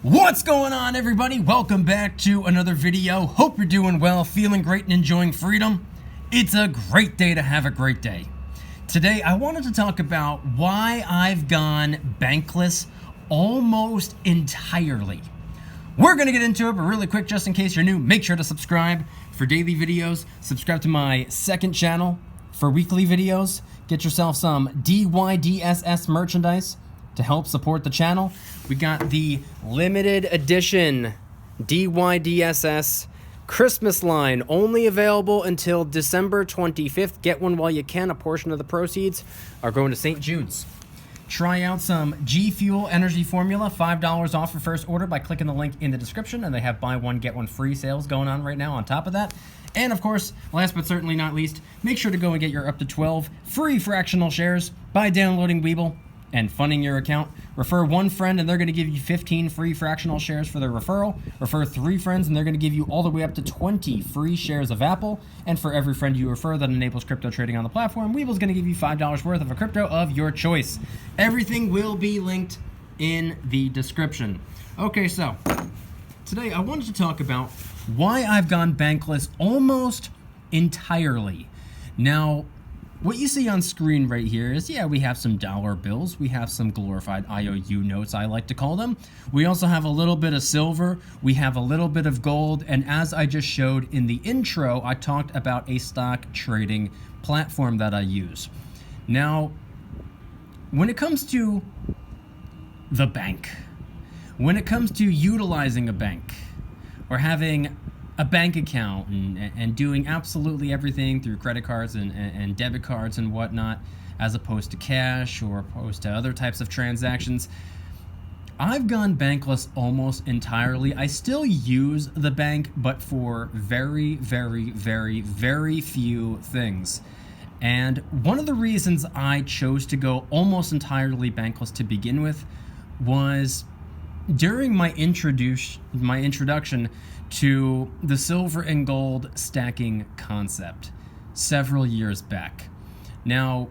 What's going on, everybody? Welcome back to another video. Hope you're doing well, feeling great, and enjoying freedom. It's a great day to have a great day. Today, I wanted to talk about why I've gone bankless almost entirely. We're going to get into it, but really quick, just in case you're new, make sure to subscribe for daily videos. Subscribe to my second channel for weekly videos. Get yourself some DYDSS merchandise to help support the channel. We got the limited edition DYDSS Christmas line, only available until December 25th. Get one while you can. A portion of the proceeds are going to St. Jude's. Try out some G Fuel Energy Formula, $5 off your first order by clicking the link in the description, and they have buy one, get one free sales going on right now on top of that. And of course, last but certainly not least, make sure to go and get your up to 12 free fractional shares by downloading Webull and funding your account. Refer one friend and they're going to give you 15 free fractional shares for their referral. Refer 3 friends and they're going to give you all the way up to 20 free shares of Apple. And for every friend you refer that enables crypto trading on the platform, Webull's going to give you $5 worth of a crypto of your choice. Everything will be linked in the description. Okay, so today I wanted to talk about why I've gone bankless almost entirely. Now, what you see on screen right here is, yeah, we have some dollar bills. We have some glorified IOU notes, I like to call them. We also have a little bit of silver. We have a little bit of gold. And as I just showed in the intro, I talked about a stock trading platform that I use. Now, when it comes to the bank, when it comes to utilizing a bank or having a bank account and doing absolutely everything through credit cards and debit cards and whatnot, as opposed to cash or opposed to other types of transactions, I've gone bankless almost entirely. I still use the bank, but for very, very, very, very few things. And one of the reasons I chose to go almost entirely bankless to begin with was during my introduction to the silver and gold stacking concept several years back. Now,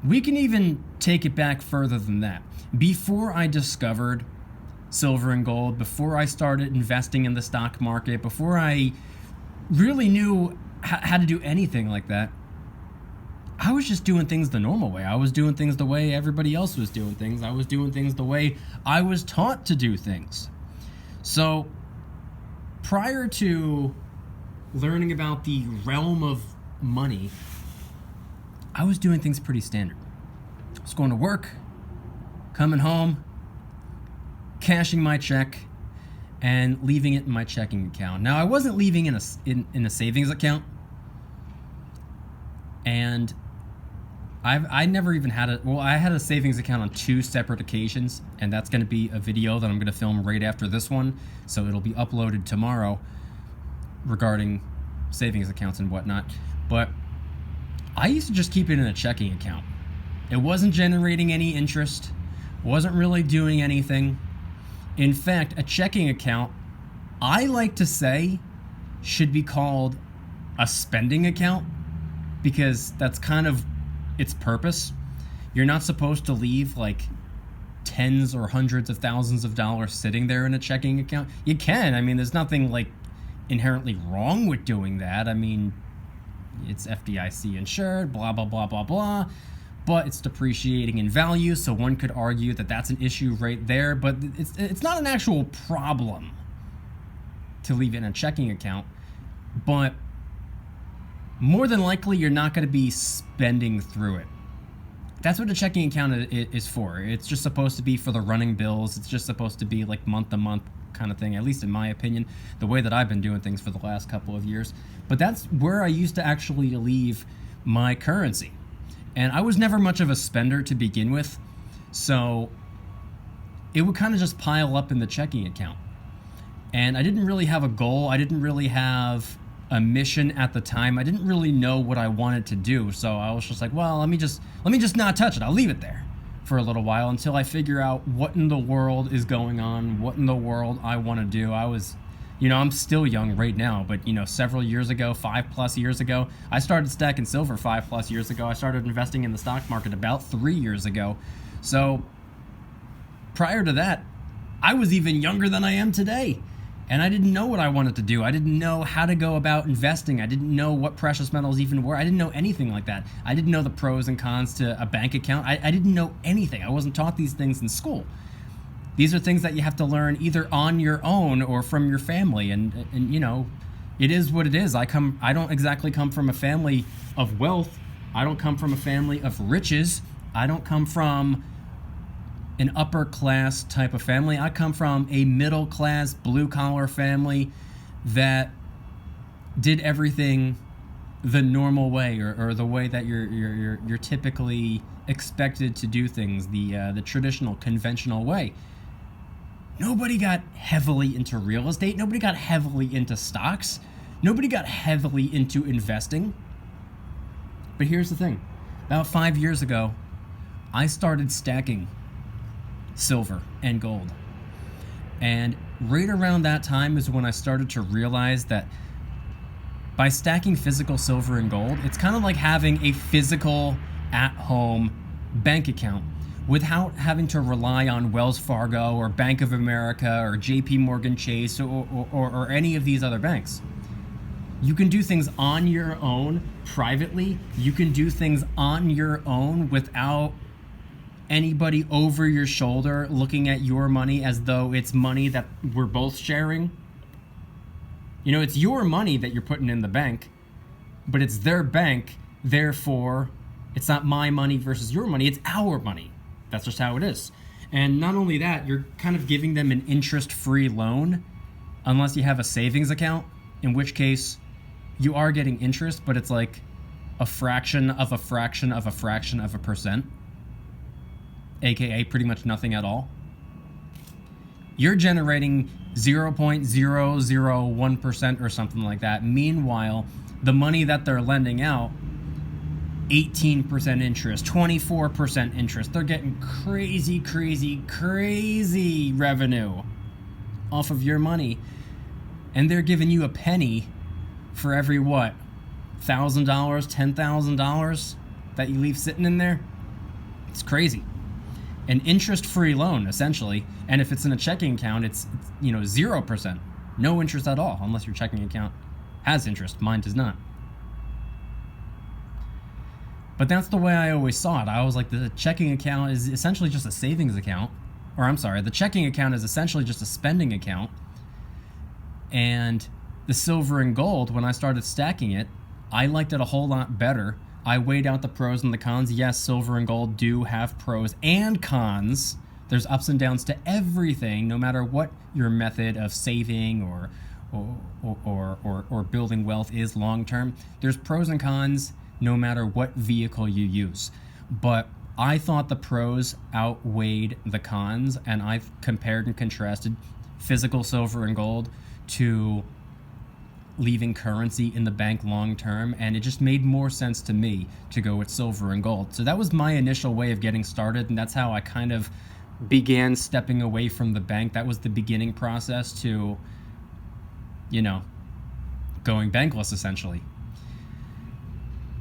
we can even take it back further than that. Before I discovered silver and gold, before I started investing in the stock market, before I really knew how to do anything like that, I was just doing things the normal way. I was doing things the way everybody else was doing things. I was doing things the way I was taught to do things. So prior to learning about the realm of money, I was doing things pretty standard. I was going to work, coming home, cashing my check, and leaving it in my checking account. Now, I wasn't leaving in a savings account, and I never even had I had a savings account on 2 separate occasions, and that's going to be a video that I'm going to film right after this one, so it'll be uploaded tomorrow regarding savings accounts and whatnot. But I used to just keep it in a checking account. It wasn't generating any interest, wasn't really doing anything. In fact, a checking account, I like to say, should be called a spending account, because that's kind of its purpose. You're not supposed to leave like tens or hundreds of thousands of dollars sitting there in a checking account. You can. I mean, there's nothing like inherently wrong with doing that. I mean, it's FDIC insured, blah, blah, blah, blah, blah. But it's depreciating in value, so one could argue that that's an issue right there. But it's not an actual problem to leave it in a checking account. But more than likely, you're not going to be spending through it. That's what a checking account is for. It's just supposed to be for the running bills. It's just supposed to be like month-to-month kind of thing, at least in my opinion, the way that I've been doing things for the last couple of years. But that's where I used to actually leave my currency. And I was never much of a spender to begin with, so it would kind of just pile up in the checking account. And I didn't really have a goal. I didn't really have a mission at the time. I didn't really know what I wanted to do, so I was just like, well, let me just not touch it. I'll leave it there for a little while until I figure out what in the world is going on, what in the world I want to do. I was, I'm still young right now, but several years ago, 5+ years ago, I started stacking silver 5+ years ago. I started investing in the stock market about 3 years ago. So prior to that, I was even younger than I am today. And I didn't know what I wanted to do. I didn't know how to go about investing. I didn't know what precious metals even were. I didn't know anything like that. I didn't know the pros and cons to a bank account. I didn't know anything. I wasn't taught these things in school. These are things that you have to learn either on your own or from your family. And you know, it is what it is. I don't exactly come from a family of wealth. I don't come from a family of riches. I don't come from an upper class type of family. I come from a middle class, blue collar family that did everything the normal way, or the way that you're typically expected to do things, the traditional, conventional way. Nobody got heavily into real estate. Nobody got heavily into stocks. Nobody got heavily into investing. But here's the thing. About 5 years ago, I started stacking silver and gold. And right around that time is when I started to realize that by stacking physical silver and gold, it's kind of like having a physical at-home bank account without having to rely on Wells Fargo or Bank of America or JP Morgan Chase or any of these other banks. You can do things on your own privately. You can do things on your own without anybody over your shoulder looking at your money as though it's money that we're both sharing. You know, it's your money that you're putting in the bank, but it's their bank. Therefore, it's not my money versus your money. It's our money. That's just how it is. And not only that, you're kind of giving them an interest-free loan, unless you have a savings account, in which case you are getting interest, but it's like a fraction of a fraction of a fraction of a percent, aka pretty much nothing at all. You're generating 0.001% or something like that. Meanwhile, the money that they're lending out, 18% interest, 24% interest. They're getting crazy, crazy, crazy revenue off of your money. And they're giving you a penny for every what? $1,000, $10,000 that you leave sitting in there? It's crazy. An interest-free loan, essentially. And if it's in a checking account, it's 0%. No interest at all, unless your checking account has interest. Mine does not. But that's the way I always saw it. I was like, the checking account is essentially just a savings account. Or I'm sorry, the checking account is essentially just a spending account. And the silver and gold, when I started stacking it, I liked it a whole lot better. I weighed out the pros and the cons. Yes, silver and gold do have pros and cons. There's ups and downs to everything, no matter what your method of saving or building wealth is long term. There's pros and cons no matter what vehicle you use. But I thought the pros outweighed the cons, and I've compared and contrasted physical silver and gold to leaving currency in the bank long term, and it just made more sense to me to go with silver and gold. So that was my initial way of getting started, and that's how I kind of began stepping away from the bank. That was the beginning process to, going bankless, essentially.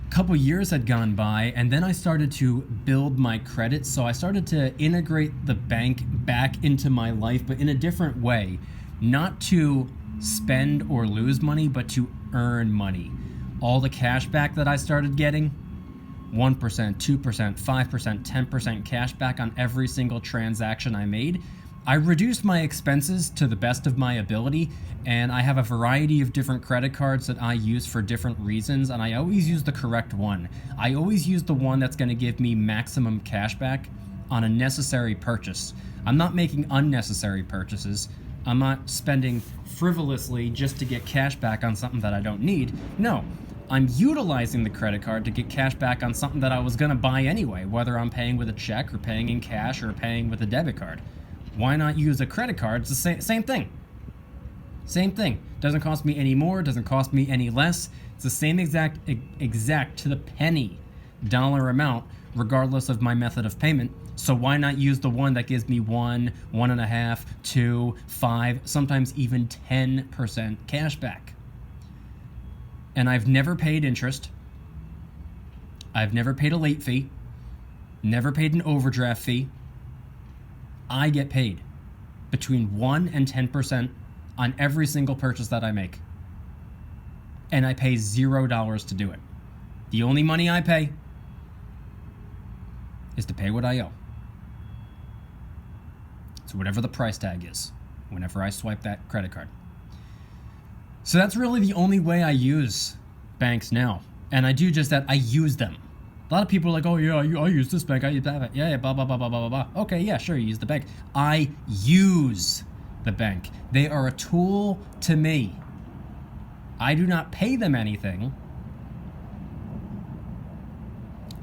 A couple years had gone by, and then I started to build my credit. So I started to integrate the bank back into my life, but in a different way. Not to spend or lose money, but to earn money. All the cash back that I started getting, 1%, 2%, 5%, 10% cash back on every single transaction I made. I reduced my expenses to the best of my ability, and I have a variety of different credit cards that I use for different reasons, and I always use the correct one. I always use the one that's going to give me maximum cash back on a necessary purchase. I'm not making unnecessary purchases. I'm not spending frivolously just to get cash back on something that I don't need. No, I'm utilizing the credit card to get cash back on something that I was going to buy anyway, whether I'm paying with a check or paying in cash or paying with a debit card. Why not use a credit card? It's the same thing. Same thing. Doesn't cost me any more, doesn't cost me any less. It's the same exact to the penny dollar amount, regardless of my method of payment. So why not use the one that gives me 1, 1.5, 2, 5, sometimes even 10% cash back? And I've never paid interest. I've never paid a late fee. Never paid an overdraft fee. I get paid. between 1 and 10% on every single purchase that I make. And I pay $0 to do it. The only money I pay is to pay what I owe. So whatever the price tag is, whenever I swipe that credit card. So that's really the only way I use banks now. And I do just that, I use them. A lot of people are like, oh yeah, I use this bank, I use that bank. Yeah, blah, blah, blah, blah, blah, blah. Okay, yeah, sure, you use the bank. I use the bank. They are a tool to me. I do not pay them anything.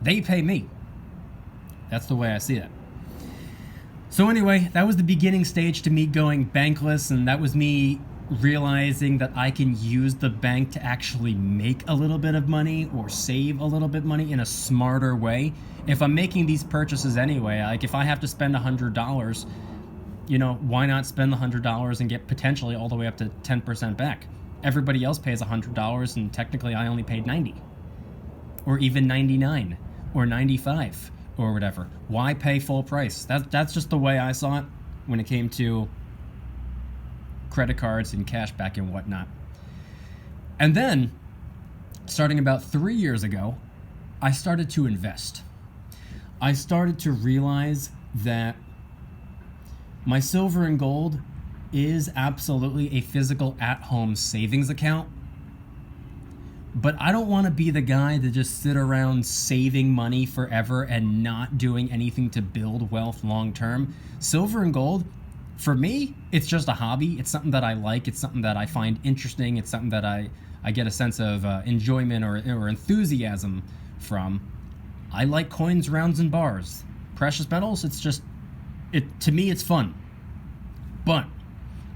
They pay me. That's the way I see it. So anyway, that was the beginning stage to me going bankless, and that was me realizing that I can use the bank to actually make a little bit of money or save a little bit of money in a smarter way. If I'm making these purchases anyway, like if I have to spend $100, you know, why not spend the $100 and get potentially all the way up to 10% back? Everybody else pays $100 and technically I only paid 90 or even 99 or 95 or whatever. Why pay full price? That's just the way I saw it when it came to credit cards and cash back and whatnot. And then, starting about 3 years ago, I started to invest. I started to realize that my silver and gold is absolutely a physical at-home savings account. But I don't want to be the guy that just sit around saving money forever and not doing anything to build wealth long term. Silver and gold, for me, it's just a hobby. It's something that I like. It's something that I find interesting. It's something that I get a sense of enjoyment or enthusiasm from. I like coins, rounds, and bars. Precious metals, to me, it's fun. But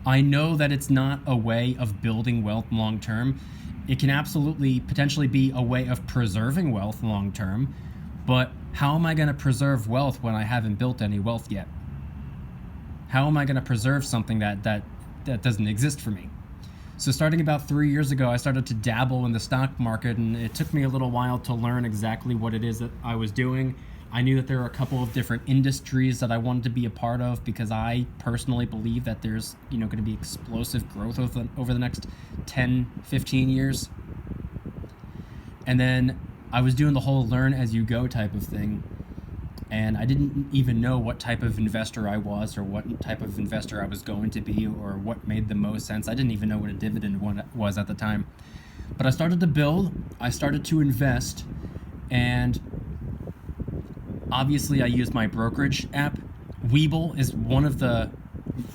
I know that it's not a way of building wealth long term. It can absolutely potentially be a way of preserving wealth long term. But how am I going to preserve wealth when I haven't built any wealth yet? How am I going to preserve something that doesn't exist for me? So starting about 3 years ago, I started to dabble in the stock market, and it took me a little while to learn exactly what it is that I was doing. I knew that there were a couple of different industries that I wanted to be a part of because I personally believe that there's going to be explosive growth over the next 10, 15 years. And then I was doing the whole learn as you go type of thing. And I didn't even know what type of investor I was or what type of investor I was going to be or what made the most sense. I didn't even know what a dividend was at the time. But I started to build, I started to invest, and obviously I used my brokerage app. Webull is one of the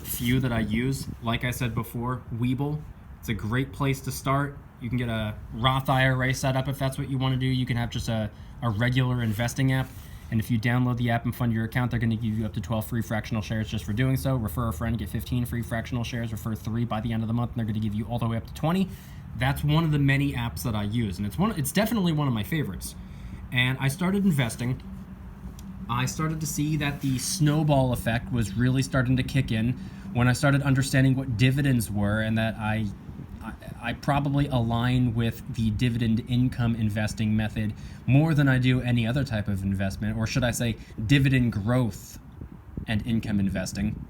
few that I use. Like I said before, Webull, it's a great place to start. You can get a Roth IRA set up if that's what you want to do. You can have just a regular investing app. And if you download the app and fund your account, they're going to give you up to 12 free fractional shares just for doing so. Refer a friend, get 15 free fractional shares. Refer 3 by the end of the month, and they're going to give you all the way up to 20. That's one of the many apps that I use, and it's definitely one of my favorites. And I started investing. I started to see that the snowball effect was really starting to kick in when I started understanding what dividends were, and that I probably align with the dividend income investing method more than I do any other type of investment, or should I say dividend growth and income investing.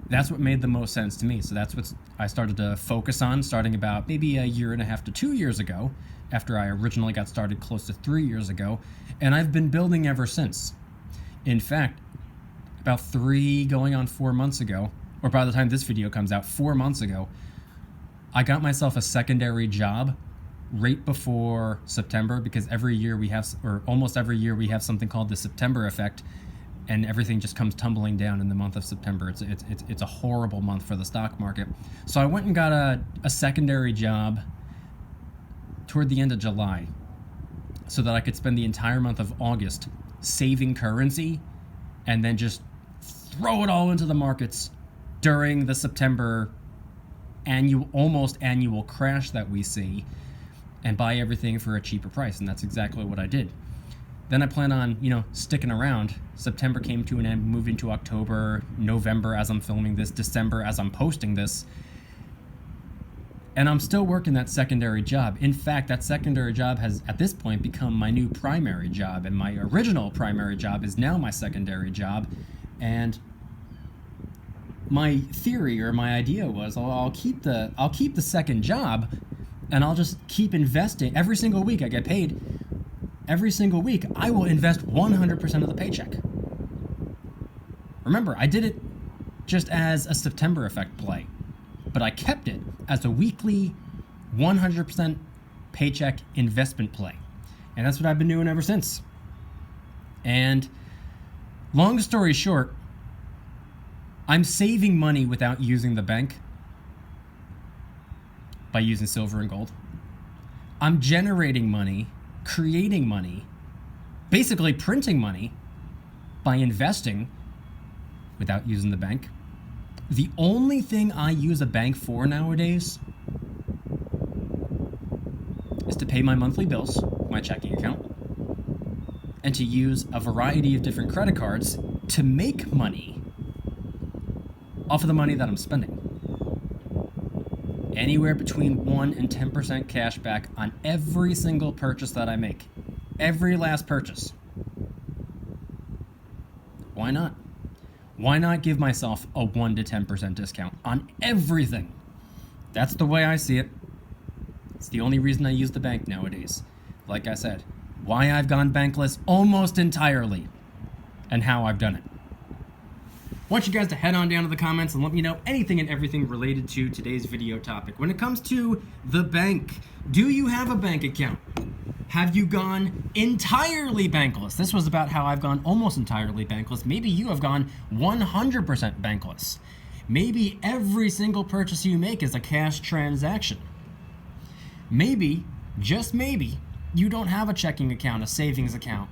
That's what made the most sense to me. So that's what I started to focus on starting about maybe a year and a half to 2 years ago, after I originally got started close to 3 years ago, and I've been building ever since. In fact, about 3 going on 4 months ago, or by the time this video comes out, 4 months ago, I got myself a secondary job right before September, because every year we have, or almost every year we have something called the September effect, and everything just comes tumbling down in the month of September. It's a horrible month for the stock market. So I went and got a secondary job toward the end of July so that I could spend the entire month of August saving currency and then throw it all into the markets during the September almost annual crash that we see, and buy everything for a cheaper price. And that's exactly what I did. Then I plan on, sticking around. September came to an end, moved into October, November as I'm filming this, December as I'm posting this. And I'm still working that secondary job. In fact, that secondary job has, at this point, become my new primary job. And my original primary job is now my secondary job. And my theory or my idea was I'll keep the second job, and I'll just keep investing. Every single week I get paid. Every single week I will invest 100% of the paycheck. Remember, I did it just as a September effect play, but I kept it as a weekly 100% paycheck investment play. And that's what I've been doing ever since. And long story short, I'm saving money without using the bank by using silver and gold. I'm generating money, creating money, basically printing money by investing without using the bank. The only thing I use a bank for nowadays is to pay my monthly bills, my checking account, and to use a variety of different credit cards to make money off of the money that I'm spending. Anywhere between 1 and 10% cash back on every single purchase that I make. Every last purchase. Why not? Why not give myself a 1 to 10% discount on everything? That's the way I see it. It's the only reason I use the bank nowadays. Like I said, why I've gone bankless almost entirely, and how I've done it. I want you guys to head on down to the comments and let me know anything and everything related to today's video topic. When it comes to the bank, do you have a bank account? Have you gone entirely bankless? This was about how I've gone almost entirely bankless. Maybe you have gone 100% bankless. Maybe every single purchase you make is a cash transaction. Maybe, just maybe, you don't have a checking account, a savings account,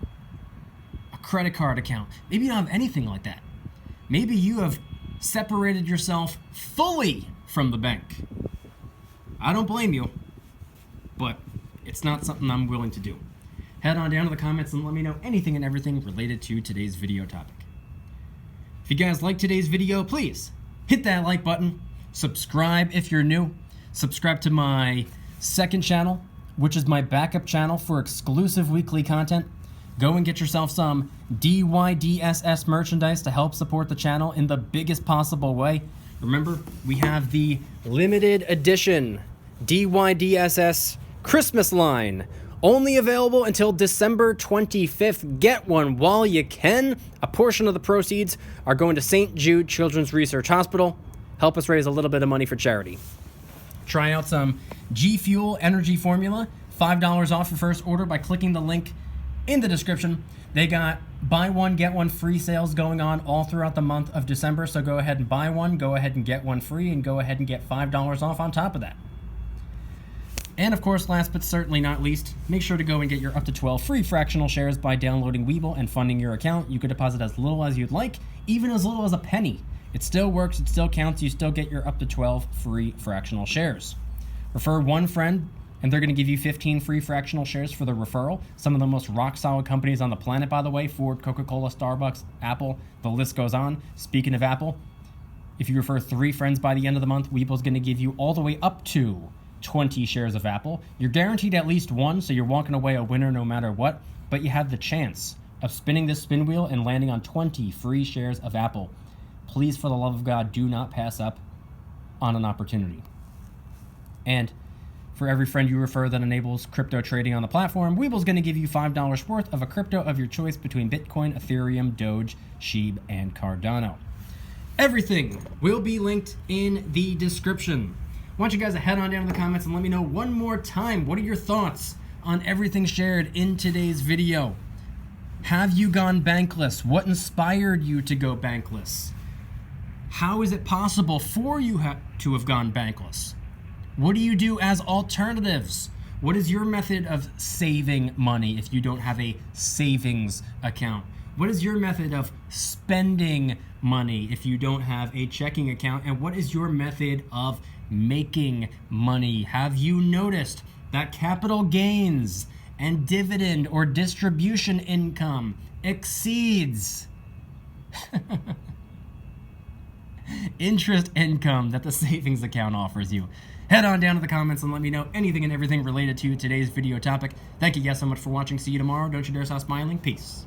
a credit card account. Maybe you don't have anything like that. Maybe you have separated yourself fully from the bank. I don't blame you, but it's not something I'm willing to do. Head on down to the comments and let me know anything and everything related to today's video topic. If you guys like today's video, please hit that like button. Subscribe if you're new. Subscribe to my second channel, which is my backup channel for exclusive weekly content. Go and get yourself some DYDSS merchandise to help support the channel in the biggest possible way. Remember, we have the limited edition DYDSS Christmas line, only available until December 25th. Get one while you can. A portion of the proceeds are going to St. Jude Children's Research Hospital. Help us raise a little bit of money for charity. Try out some G Fuel energy formula, $5 off your first order by clicking the link in the description. They got buy one, get one free sales going on all throughout the month of December. So go ahead and buy one, go ahead and get one free, and go ahead and get $5 off on top of that. And of course, last but certainly not least, make sure to go and get your up to 12 free fractional shares by downloading Webull and funding your account. You could deposit as little as you'd like, even as little as a penny. It still works, it still counts, you still get your up to 12 free fractional shares. Refer one friend, and they're going to give you 15 free fractional shares for the referral. Some of the most rock-solid companies on the planet, by the way: Ford, Coca-Cola, Starbucks, Apple, the list goes on. Speaking of Apple, if you refer 3 friends by the end of the month, Webull's going to give you all the way up to 20 shares of Apple. You're guaranteed at least one, so you're walking away a winner no matter what, but you have the chance of spinning this spin wheel and landing on 20 free shares of Apple. Please, for the love of God, do not pass up on an opportunity. And for every friend you refer that enables crypto trading on the platform, Webull's going to give you $5 worth of a crypto of your choice between Bitcoin, Ethereum, Doge, Sheeb, and Cardano. Everything will be linked in the description. I want you guys to head on down to the comments and let me know one more time, what are your thoughts on everything shared in today's video? Have you gone bankless? What inspired you to go bankless? How is it possible for you to have gone bankless? What do you do as alternatives? What is your method of saving money if you don't have a savings account? What is your method of spending money if you don't have a checking account? And what is your method of making money? Have you noticed that capital gains and dividend or distribution income exceeds interest income that the savings account offers you? Head on down to the comments and let me know anything and everything related to today's video topic. Thank you guys so much for watching. See you tomorrow. Don't you dare stop smiling. Peace.